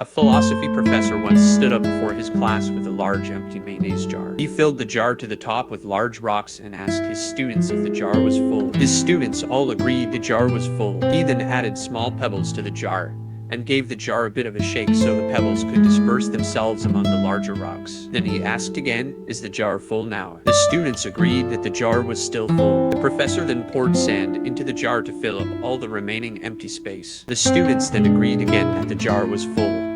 A philosophy professor once stood up before his class with a large empty mayonnaise jar. He filled the jar to the top with large rocks and asked his students if the jar was full. His students all agreed the jar was full. He then added small pebbles to the jar and gave the jar a bit of a shake so the pebbles could disperse themselves among the larger rocks. Then he asked again, "Is the jar full now?" The students agreed that the jar was still full. The professor then poured sand into the jar to fill up all the remaining empty space. The students then agreed again that the jar was full.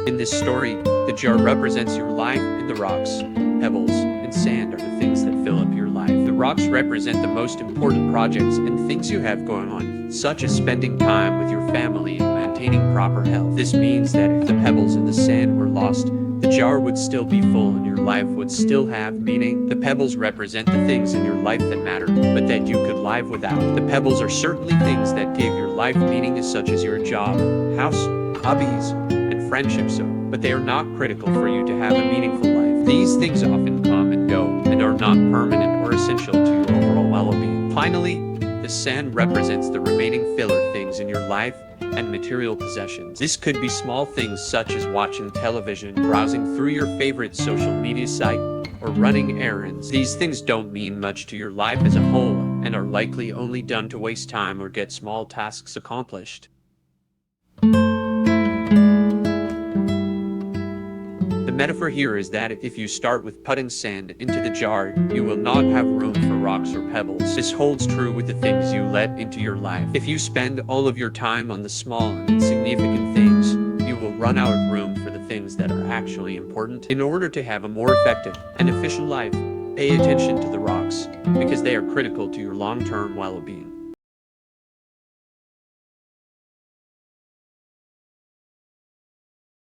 In this story, the jar represents your life, and the rocks, pebbles, and sand are the things that fill up your life. The rocks represent the most important projects and things you have going on, such as spending time with your family and maintaining proper health. This means that if the pebbles and the sand were lost, the jar would still be full and your life would still have meaning. The pebbles represent the things in your life that matter, but that you could live without. The pebbles are certainly things that give your life meaning, such as your job, house, hobbies, friendships, but they are not critical for you to have a meaningful life. These things often come and go and are not permanent or essential to your overall well-being. Finally, the sand represents the remaining filler things in your life and material possessions. This could be small things such as watching television, browsing through your favorite social media site, or running errands. These things don't mean much to your life as a whole and are likely only done to waste time or get small tasks accomplished. The metaphor here is that if you start with putting sand into the jar, you will not have room for rocks or pebbles. This holds true with the things you let into your life. If you spend all of your time on the small and insignificant things, you will run out of room for the things that are actually important. In order to have a more effective and efficient life, pay attention to the rocks, because they are critical to your long-term well-being.